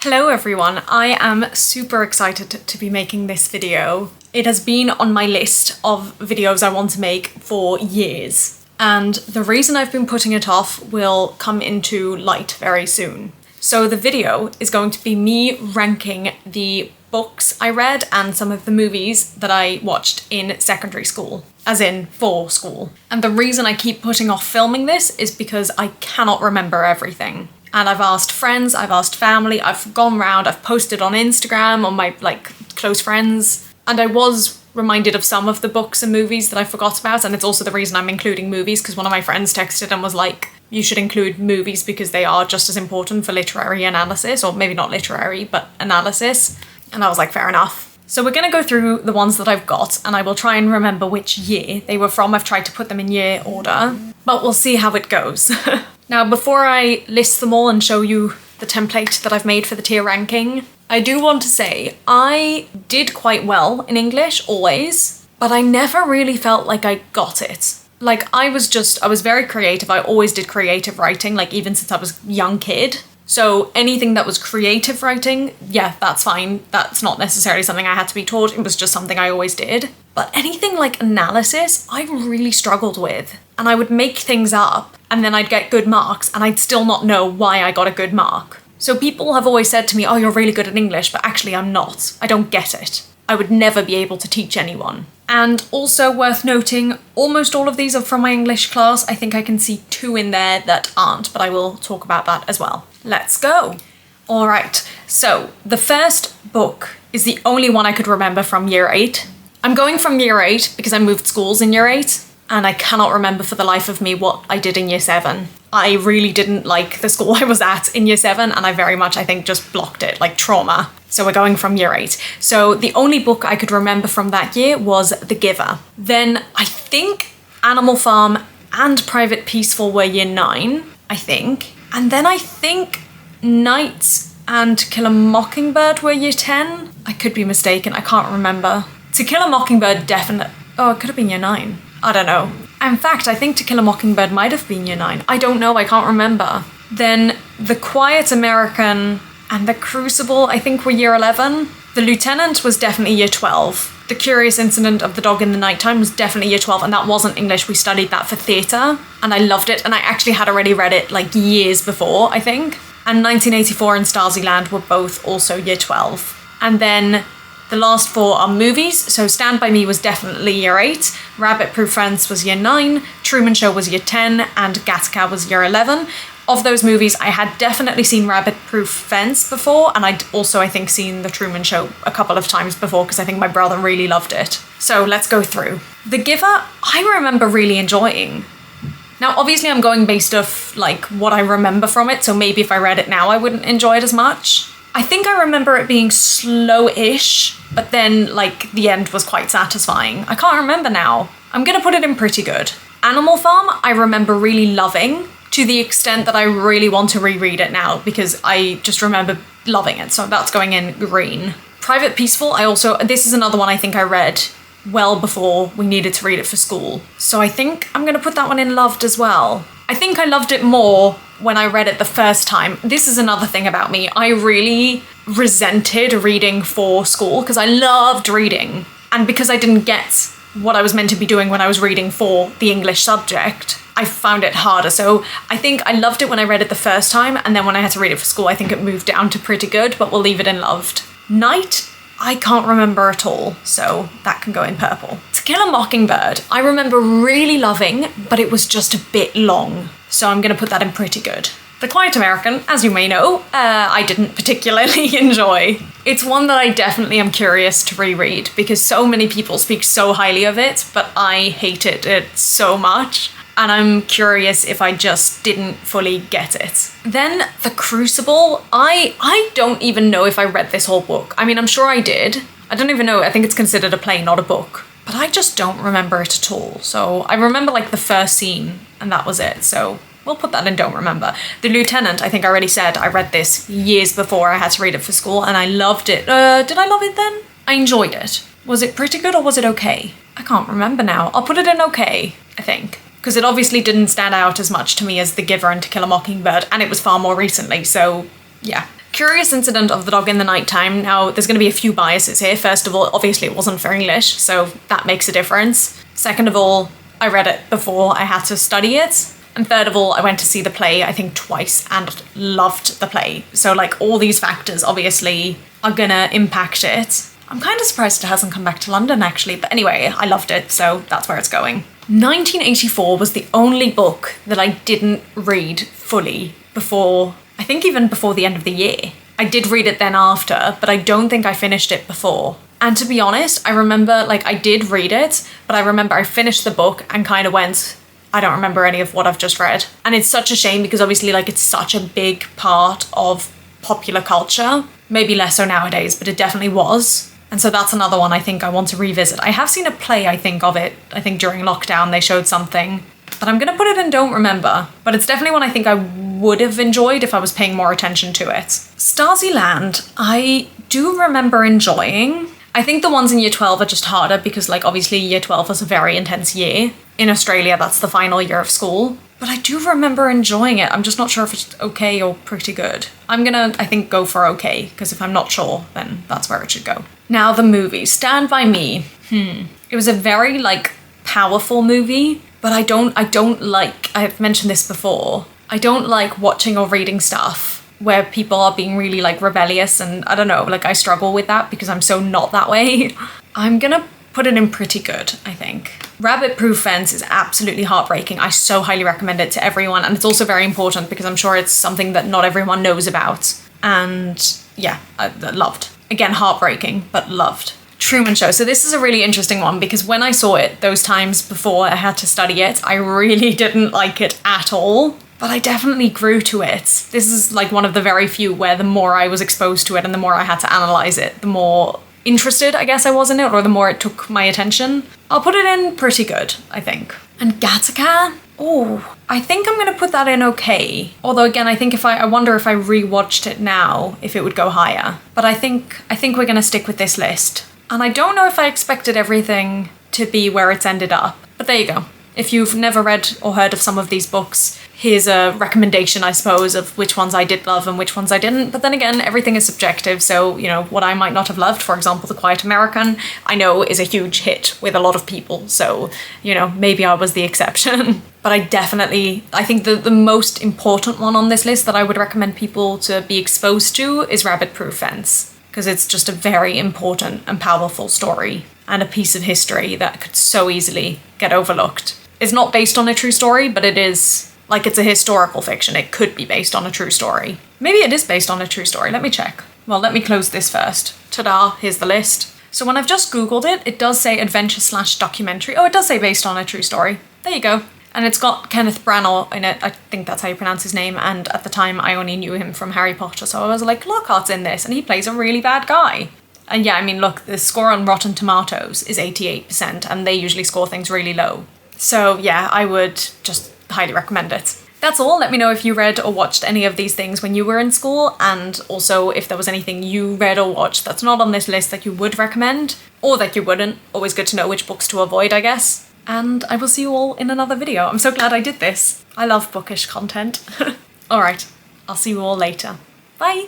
Hello everyone, I am super excited to be making this video. It has been on my list of videos I want to make for years, and the reason I've been putting it off will come into light very soon. So the video is going to be me ranking the books I read and some of the movies that I watched in secondary school, as in for school. And the reason I keep putting off filming this is because I cannot remember everything. And I've asked friends, I've asked family, I've gone round, I've posted on Instagram on my close friends, and I was reminded of some of the books and movies that I forgot about, and it's also the reason I'm including movies, because one of my friends texted and was like, you should include movies because they are just as important for literary analysis, or maybe not literary, but analysis. And I was like, fair enough. So we're gonna go through the ones that I've got, and I will try and remember which year they were from. I've tried to put them in year order, but we'll see how it goes. Now, before I list them all and show you the template that I've made for the tier ranking, I do want to say I did quite well in English, always, but I never really felt like I got it. I was very creative. I always did creative writing, even since I was a young kid. So anything that was creative writing, yeah, that's fine. That's not necessarily something I had to be taught. It was just something I always did. But anything like analysis, I really struggled with. And I would make things up and then I'd get good marks and I'd still not know why I got a good mark. So people have always said to me, oh, you're really good at English, but actually I'm not. I don't get it. I would never be able to teach anyone. And also worth noting, almost all of these are from my English class. I think I can see 2 in there that aren't, but I will talk about that as well. Let's go. All right, so the first book is the only one I could remember from year 8. I'm going from year 8 because I moved schools in year 8, and I cannot remember for the life of me what I did in year 7. I really didn't like the school I was at in year 7, and I very much, I think, just blocked it, like trauma. So we're going from year 8. So the only book I could remember from that year was The Giver. Then I think Animal Farm and Private Peaceful were year 9, I think. And then I think Night and To Kill a Mockingbird were year 10. I could be mistaken, I can't remember. To Kill a Mockingbird definitely, oh, it could have been year 9. I don't know. In fact, I think To Kill a Mockingbird might have been year 9. I don't know, I can't remember. Then The Quiet American and The Crucible, I think, were year 11. The Lieutenant was definitely year 12. The Curious Incident of the Dog in the Nighttime was definitely year 12, and that wasn't English. We studied that for theatre, and I loved it, and I actually had already read it years before, I think. And 1984 and Stasi Land were both also year 12. And then the last 4 are movies. So Stand By Me was definitely year 8, Rabbit Proof Fence was year 9, Truman Show was year 10, and Gattaca was year 11. Of those movies, I had definitely seen Rabbit Proof Fence before, and I'd also, I think, seen The Truman Show a couple of times before because I think my brother really loved it. So let's go through. The Giver, I remember really enjoying. Now, obviously, I'm going based off what I remember from it, so maybe if I read it now, I wouldn't enjoy it as much. I think I remember it being slow-ish, but then, the end was quite satisfying. I can't remember now. I'm gonna put it in pretty good. Animal Farm, I remember really loving, to the extent that I really want to reread it now, because I just remember loving it, so that's going in green. Private Peaceful, this is another one I think I read well before we needed to read it for school. So I think I'm gonna put that one in loved as well. I think I loved it more when I read it the first time. This is another thing about me. I really resented reading for school because I loved reading. And because I didn't get what I was meant to be doing when I was reading for the English subject, I found it harder. So I think I loved it when I read it the first time, and then when I had to read it for school, I think it moved down to pretty good, but we'll leave it in loved. Night, I can't remember at all, so that can go in purple. To Kill a Mockingbird, I remember really loving, but it was just a bit long, so I'm gonna put that in pretty good. The Quiet American, as you may know, I didn't particularly enjoy. It's one that I definitely am curious to reread because so many people speak so highly of it, but I hated it so much. And I'm curious if I just didn't fully get it. Then The Crucible, I don't even know if I read this whole book. I mean, I'm sure I did. I don't even know, I think it's considered a play, not a book. But I just don't remember it at all. So I remember the first scene and that was it. So we'll put that in don't remember. The Lieutenant, I think I already said, I read this years before I had to read it for school and I loved it. Did I love it then? I enjoyed it. Was it pretty good or was it okay? I can't remember now. I'll put it in okay, I think. Because it obviously didn't stand out as much to me as The Giver and To Kill a Mockingbird, and it was far more recently, so yeah. Curious incident of the dog in the nighttime. Now, there's going to be a few biases here. First of all, obviously it wasn't for English, so that makes a difference. Second of all, I read it before I had to study it. And third of all, I went to see the play, I think twice, and loved the play. So like all these factors obviously are gonna impact it. I'm kind of surprised it hasn't come back to London actually, but anyway, I loved it, so that's where it's going. 1984 was the only book that I didn't read fully before, I think even before the end of the year. I did read it then after, but I don't think I finished it before. And to be honest, I remember, like, I did read it, but I remember I finished the book and kind of went, I don't remember any of what I've just read. And it's such a shame because obviously, like, it's such a big part of popular culture. Maybe less so nowadays, but it definitely was. And so that's another one I think I want to revisit. I have seen a play, I think, of it. I think during lockdown they showed something. But I'm going to put it in Don't Remember. But it's definitely one I think I would have enjoyed if I was paying more attention to it. Stasi Land, I do remember enjoying. I think the ones in year 12 are just harder because, like, obviously year 12 was a very intense year. In Australia, that's the final year of school. But I do remember enjoying it. I'm just not sure if it's okay or pretty good. I'm gonna, I think, go for okay, because if I'm not sure, then that's where it should go. Now the movie, Stand By Me. It was a very, like, powerful movie, but I don't like, I've mentioned this before, I don't like watching or reading stuff where people are being really, like, rebellious, and I don't know, like, I struggle with that because I'm so not that way. I'm gonna put it in pretty good, I think. Rabbit Proof Fence is absolutely heartbreaking. I so highly recommend it to everyone, and it's also very important because I'm sure it's something that not everyone knows about. And yeah, I loved. Again, heartbreaking, but loved. Truman Show. So this is a really interesting one because when I saw it those times before I had to study it, I really didn't like it at all. But I definitely grew to it. This is like one of the very few where the more I was exposed to it and the more I had to analyze it, the more interested I guess I was in it, or the more it took my attention. I'll put it in pretty good, I think. And Gattaca? Oh, I think I'm gonna put that in okay. Although again, I think if I wonder if I rewatched it now, if it would go higher. But I think we're gonna stick with this list. And I don't know if I expected everything to be where it's ended up, but there you go. If you've never read or heard of some of these books, here's a recommendation, I suppose, of which ones I did love and which ones I didn't. But then again, everything is subjective. So, you know, what I might not have loved, for example, The Quiet American, I know is a huge hit with a lot of people. So, you know, maybe I was the exception. But I think the most important one on this list that I would recommend people to be exposed to is Rabbit Proof Fence, because it's just a very important and powerful story and a piece of history that could so easily get overlooked. It's not based on a true story, but it is, like, it's a historical fiction. It could be based on a true story. Maybe it is based on a true story. Let me check. Well, let me close this first. Ta-da, here's the list. So when I've just Googled it, it does say adventure/documentary. Oh, it does say based on a true story. There you go. And it's got Kenneth Branagh in it. I think that's how you pronounce his name. And at the time, I only knew him from Harry Potter. So I was like, Lockhart's in this, and he plays a really bad guy. And yeah, I mean, look, the score on Rotten Tomatoes is 88%, and they usually score things really low. So yeah, I would just highly recommend it. That's all. Let me know if you read or watched any of these things when you were in school, and also if there was anything you read or watched that's not on this list that you would recommend, or that you wouldn't. Always good to know which books to avoid, I guess. And I will see you all in another video. I'm so glad I did this. I love bookish content. Alright, I'll see you all later. Bye!